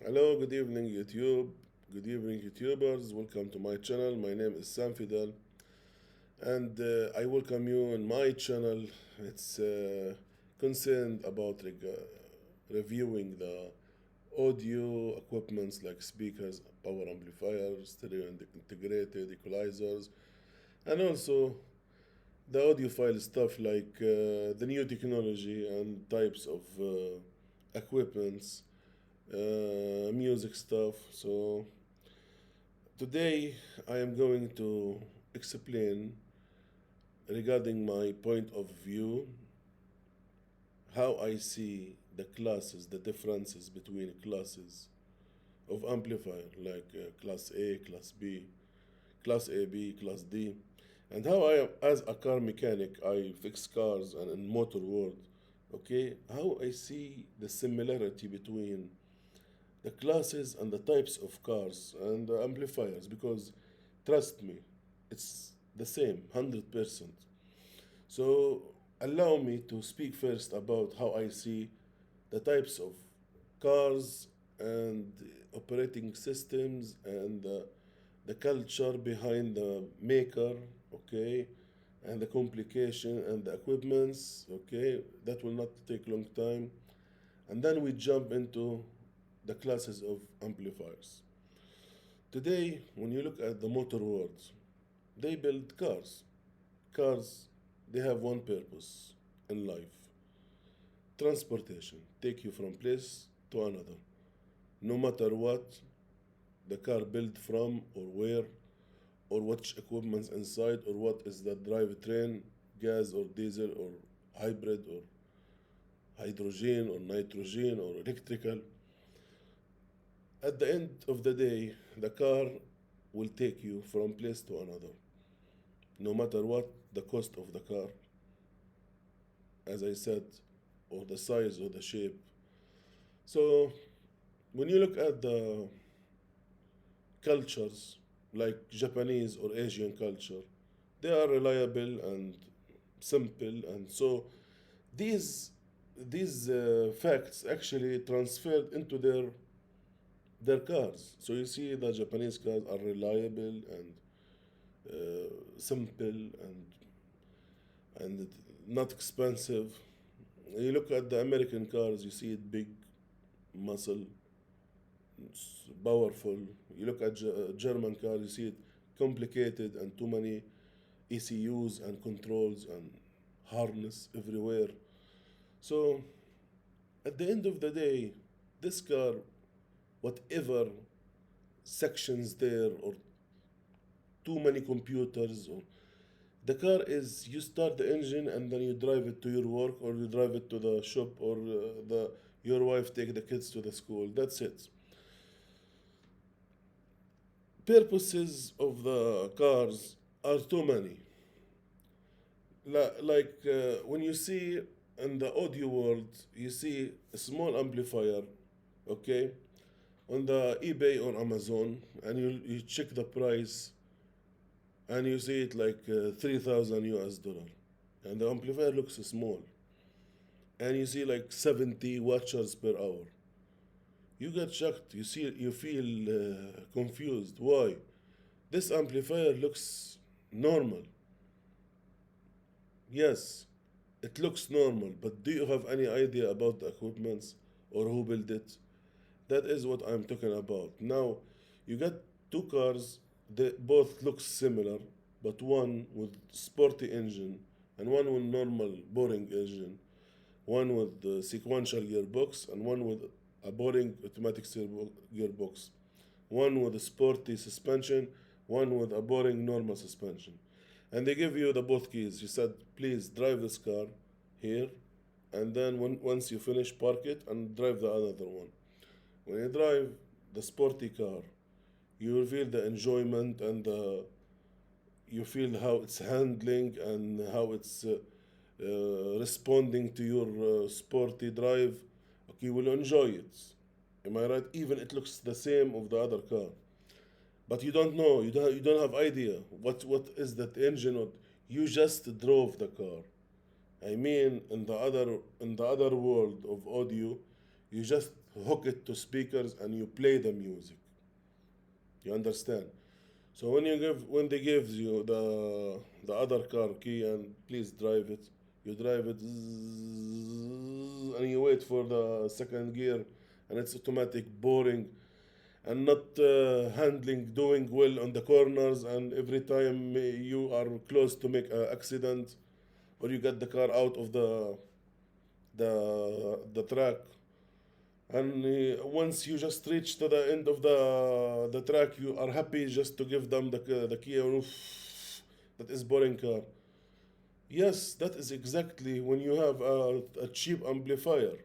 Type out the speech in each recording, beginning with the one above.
Hello, good evening, YouTube. Good evening, YouTubers. Welcome to my channel. My name is Sam Fidel, and I welcome you on my channel. It's concerned about reviewing the audio equipments like speakers, power amplifiers, stereo and integrated equalizers, and also the audiophile stuff like the new technology and types of equipments, music stuff. So today I am going to explain regarding my point of view how I see the classes, the differences between classes of amplifier like class A, class B, class AB, class D, and how I, as a car mechanic, I fix cars and in motor world. Okay, how I see the similarity between the classes and the types of cars and the amplifiers, because trust me, it's the same 100%. So allow me to speak first about how I see the types of cars and operating systems and the culture behind the maker, okay, and the complication and the equipments, okay. That will not take long time, and then we jump into the classes of amplifiers. Today, when you look at the motor world, they build cars. Cars, they have one purpose in life: transportation, take you from place to another. No matter what the car built from, or where, or which equipment's inside, or what is the drivetrain, gas or diesel or hybrid or hydrogen or nitrogen or electrical. At the end of the day, the car will take you from place to another, no matter what the cost of the car, as I said, or the size or the shape. So, when you look at the cultures like Japanese or Asian culture, they are reliable and simple, and so these these facts actually transferred into their cars. So you see, the Japanese cars are reliable and simple and not expensive. You look at the American cars, you see it big, muscle, powerful. You look at German cars, you see it complicated and too many ECUs and controls and harness everywhere. So at the end of the day, this car, whatever sections there, or too many computers, or the car is, you start the engine and then you drive it to your work, or you drive it to the shop, or the your wife take the kids to the school. That's it. Purposes of the cars are too many. When you see in the audio world, you see a small amplifier, okay, on the eBay or Amazon, and you check the price, and you see it like 3,000 US dollar, and the amplifier looks small, and you see like 70 watches per hour. You get shocked. You feel confused. Why? This amplifier looks normal. Yes, it looks normal, but do you have any idea about the equipments or who built it? That is what I'm talking about. Now, you got two cars, they both look similar, but one with sporty engine and one with normal boring engine, one with the sequential gearbox and one with a boring automatic gearbox, one with a sporty suspension, one with a boring normal suspension. And they give you the both keys. You said, please drive this car here, and then once you finish, park it and drive the other one. When you drive the sporty car, you will feel the enjoyment and you feel how it's handling and how it's responding to your sporty drive. Okay, you will enjoy it. Am I right? Even it looks the same of the other car, but you don't know. You don't have idea what is that engine. Or you just drove the car. I mean, in the other world of audio, you just hook it to speakers, and you play the music. You understand? So when they give you the other car key and please drive it, you drive it and you wait for the second gear, and it's automatic, boring, and not handling doing well on the corners, and every time you are close to make an accident or you get the car out of the track, and once you just reach to the end of the track, you are happy just to give them the key, and that is boring car. Yes, that is exactly when you have a cheap amplifier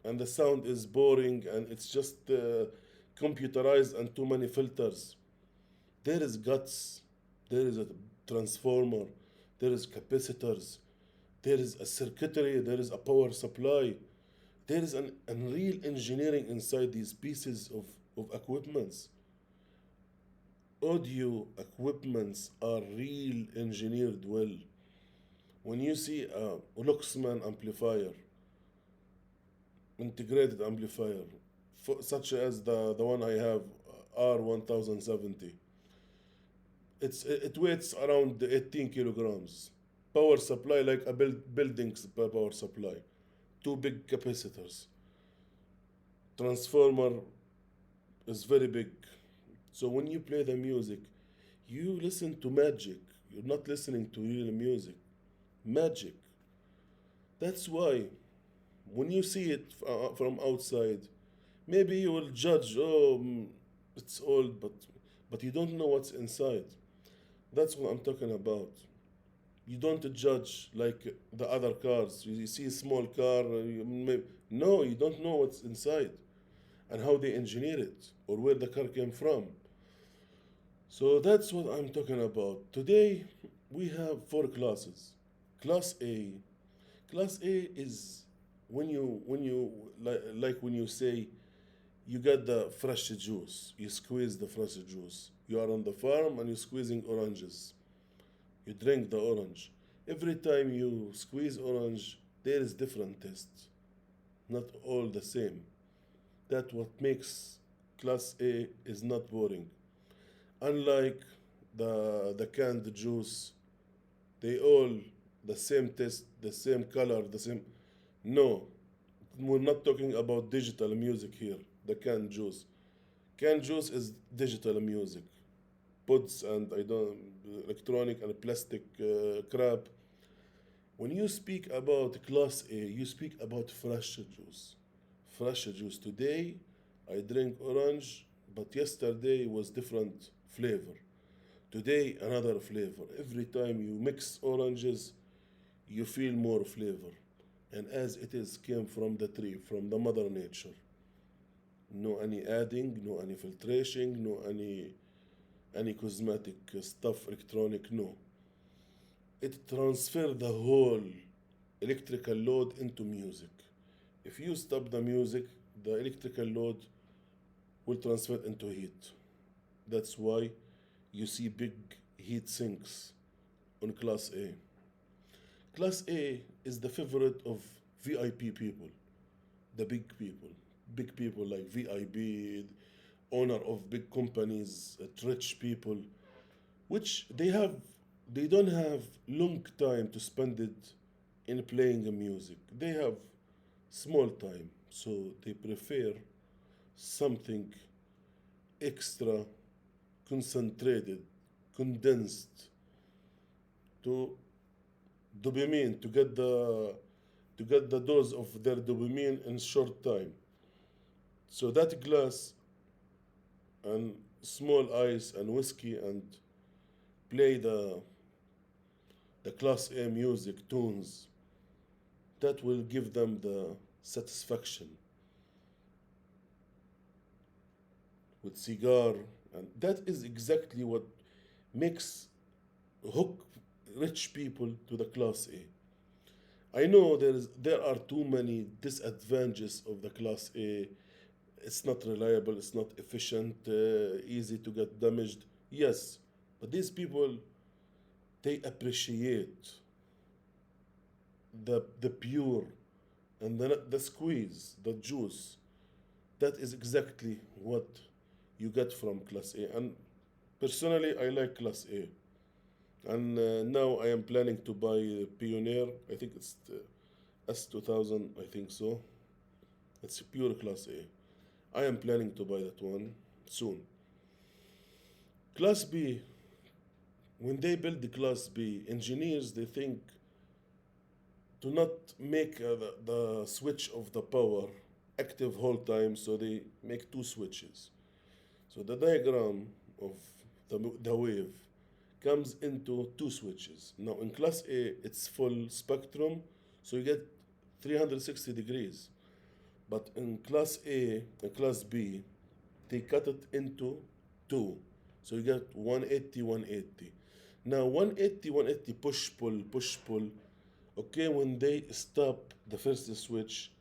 and the sound is boring and it's just computerized and too many filters. There is guts, there is a transformer, there is capacitors, there is a circuitry, there is a power supply, there is an unreal engineering inside these pieces of equipments. Audio equipments are real engineered well. When you see a Luxman amplifier, integrated amplifier, such as the one I have, R1070, it weighs around 18 kilograms. Power supply like a building's power supply. Two big capacitors. Transformer is very big. So when you play the music, you listen to magic. You're not listening to real music. Magic. That's why when you see it from outside, maybe you will judge, oh, it's old, but you don't know what's inside. That's what I'm talking about. You don't judge like the other cars. You see a small car, no, you don't know what's inside and how they engineer it or where the car came from. So that's what I'm talking about. Today we have four classes. Class A. Class A is when you like when you say you get the fresh juice, you squeeze the fresh juice. You are on the farm and you're squeezing oranges. You drink the orange. Every time you squeeze orange, there is different taste, not all the same. That what makes class A is not boring. Unlike the canned juice, they all the same taste, the same color, the same. No, we're not talking about digital music here. The canned juice. Canned juice is digital music. Pods and I don't electronic and plastic crap. When you speak about class A, you speak about fresh juice. Fresh juice. Today, I drink orange, but yesterday was different flavor. Today, another flavor. Every time you mix oranges, you feel more flavor. And as it is came from the tree, from the mother nature. No any adding, no any filtration, no any cosmetic stuff, electronic, no. It transfer the whole electrical load into music. If you stop the music, the electrical load will transfer into heat. That's why you see big heat sinks on Class A. Class A is the favorite of VIP people, the big people like VIP, owner of big companies, rich people, which they don't have long time to spend it in playing music. They have small time, so they prefer something extra concentrated, condensed to dopamine to get the dose of their dopamine in short time. So that glass and small ice and whiskey and play the class A music tunes that will give them the satisfaction with cigar, and that is exactly what makes hook rich people to the class A. I know there are too many disadvantages of the class A. It's not reliable, it's not efficient, easy to get damaged. Yes, but these people they appreciate the pure and the squeeze, the juice. That is exactly what you get from Class A. And personally, I like Class A. And now I am planning to buy Pioneer. I think it's the S2000, I think so. It's pure Class A. I am planning to buy that one soon. Class B, when they build the Class B, engineers they think to not make the switch of the power active whole time, so they make two switches. So the diagram of the wave comes into two switches. Now in Class A, it's full spectrum, so you get 360 degrees. But in Class A and Class B, they cut it into two. So you get 180, 180. Now 180, 180, push, pull. Okay, when they stop the first switch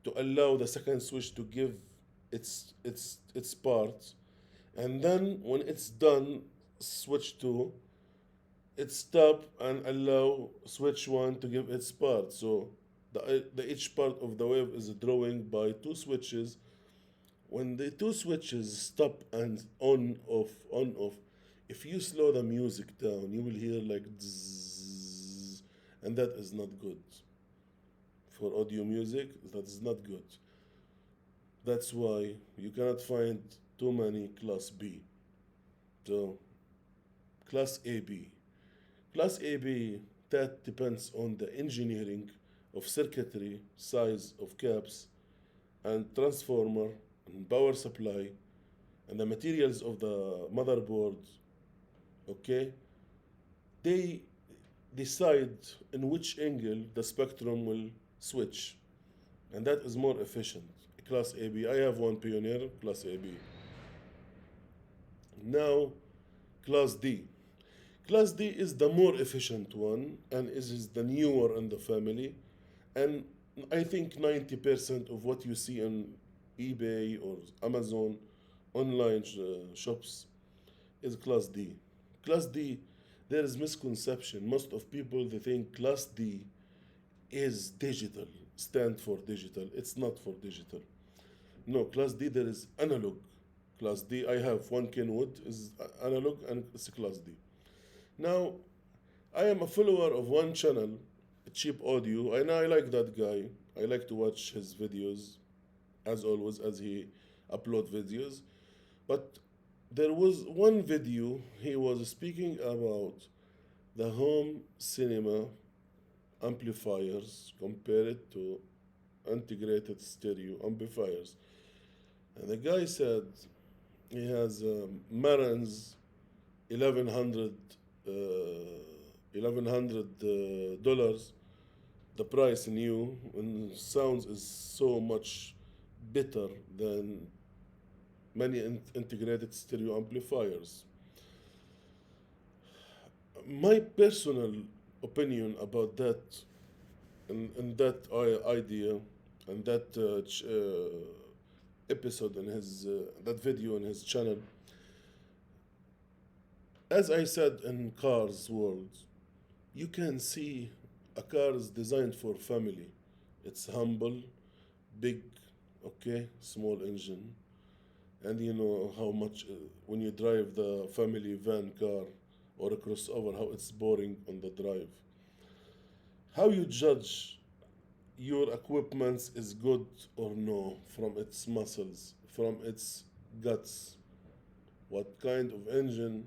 to allow the second switch to give its parts, and then when it's done, switch two, it stop and allow switch one to give its part. So the each part of the wave is drawing by two switches. When the two switches stop and on off, if you slow the music down, you will hear like zzz, and that is not good. For audio music, that is not good. That's why you cannot find too many Class B. So Class AB. Class AB, that depends on the engineering of circuitry, size of caps, and transformer, and power supply, and the materials of the motherboard. Okay? They decide in which angle the spectrum will switch, and that is more efficient. Class AB. I have one Pioneer, Class AB. Now, Class D. Class D is the more efficient one and is the newer in the family. And I think 90% of what you see on eBay or Amazon online shops is Class D. Class D, there is misconception. Most of people they think Class D is digital, stand for digital. It's not for digital. No, Class D there is analog. Class D, I have one Kenwood is analog and it's a Class D. Now, I am a follower of one channel, Cheap Audio, and I like that guy. I like to watch his videos, as always, as he upload videos. But there was one video he was speaking about the home cinema amplifiers compared to integrated stereo amplifiers. And the guy said he has Marantz 1100 $1,100, the price new, and sounds is so much better than many integrated stereo amplifiers. My personal opinion about that and that idea and that episode in his that video in his channel, as I said in cars world, you can see a car is designed for family. It's humble, big, okay, small engine, and you know how much when you drive the family van car or a crossover, how it's boring on the drive. How you judge your equipment is good or no from its muscles, from its guts, what kind of engine,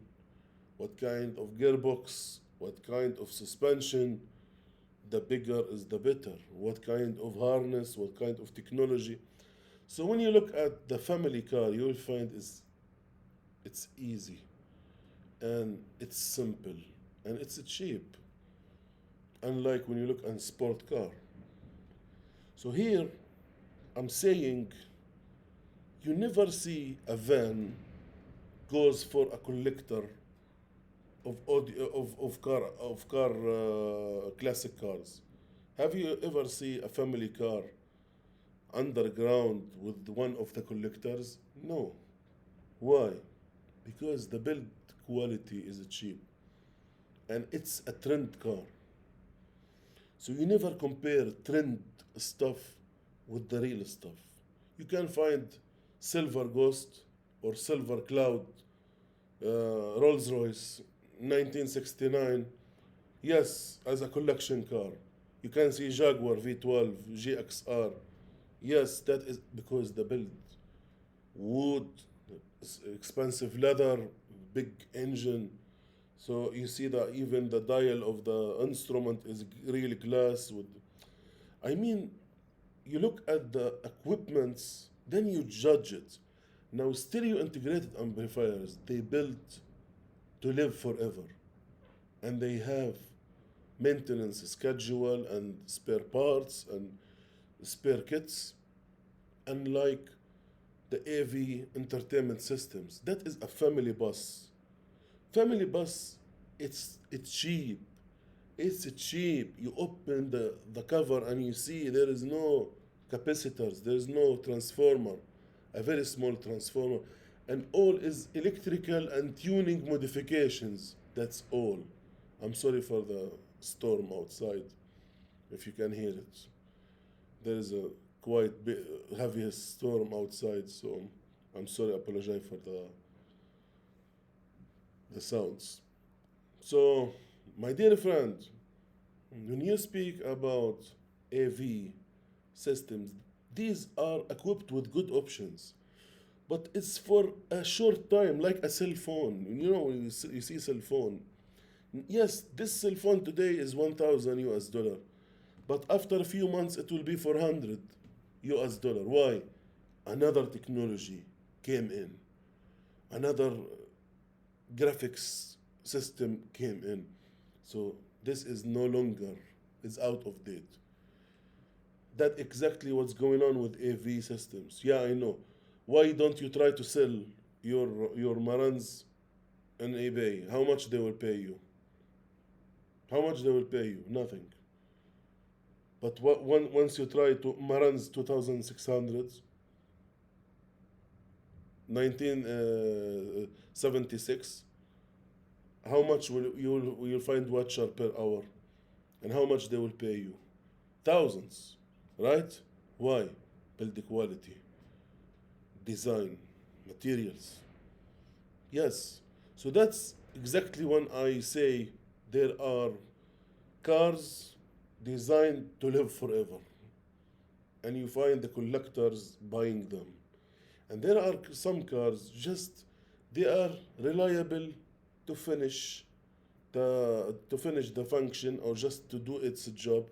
what kind of gearbox, what kind of suspension, the bigger is the better. What kind of harness, what kind of technology. So when you look at the family car, you will find it's easy and it's simple and it's cheap. Unlike when you look at sport car. So here I'm saying you never see a van goes for a collector of audio, of car classic cars. Have you ever see a family car underground with one of the collectors? No. Why? Because the build quality is cheap and it's a trend car. So you never compare trend stuff with the real stuff. You can find Silver Ghost or Silver Cloud, Rolls Royce, 1969. Yes, as a collection car. You can see Jaguar V12, GXR. Yes, that is because the build, wood, expensive leather, big engine. So you see that even the dial of the instrument is really glass. With, I mean, you look at the equipments, then you judge it. Now, stereo integrated amplifiers, they built to live forever, and they have maintenance schedule and spare parts and spare kits, unlike the AV entertainment systems. That is a family bus. Family bus, it's cheap. It's cheap. You open the cover and you see there is no capacitors, there is no transformer, a very small transformer, and all is electrical and tuning modifications. That's all. I'm sorry for the storm outside, if you can hear it. There is a quite heavy storm outside, so I'm sorry, I apologize for the sounds. So, my dear friend, when you speak about AV systems, these are equipped with good options, but it's for a short time, like a cell phone. You know, you see cell phone. Yes, this cell phone today is 1,000 US dollar, but after a few months it will be 400 US dollar. Why? Another technology came in, another graphics system came in. So this is no longer, is out of date. That exactly what's going on with AV systems. Yeah, I know. Why don't you try to sell your Marans on eBay? How much they will pay you? How much they will pay you? Nothing. But once you try to Marans 2600, 1976, how much will you find watcher per hour, and how much they will pay you? Thousands, right? Why? Build the quality, design, materials. Yes. So that's exactly when I say there are cars designed to live forever, and you find the collectors buying them. And there are some cars just they are reliable to finish the function, or just to do its job,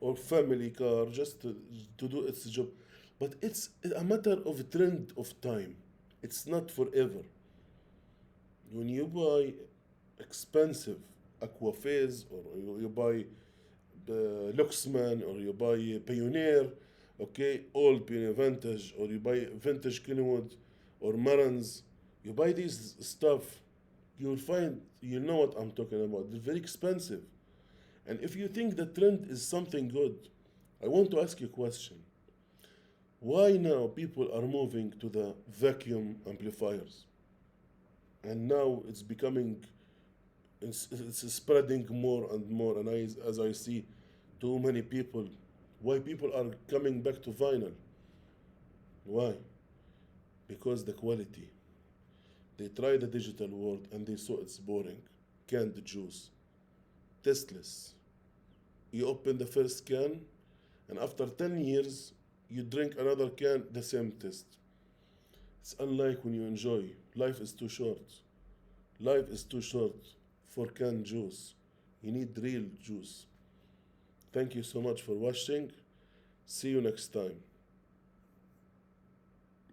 or family car just to do its job. But it's a matter of trend of time. It's not forever. When you buy expensive Aquaphase, or you buy Luxman, or you buy Pioneer, okay, old Pioneer Vintage, or you buy Vintage Kenwood or Marans, you buy these stuff, you'll find, you know what I'm talking about. They're very expensive. And if you think the trend is something good, I want to ask you a question. Why now people are moving to the vacuum amplifiers? And now it's becoming, it's spreading more and more. And as I see too many people, why people are coming back to vinyl? Why? Because the quality. They tried the digital world and they saw it's boring. Canned juice. Tasteless. You open the first can, and after 10 years, you drink another can, the same taste. It's unlike when you enjoy. Life is too short. Life is too short for canned juice. You need real juice. Thank you so much for watching. See you next time.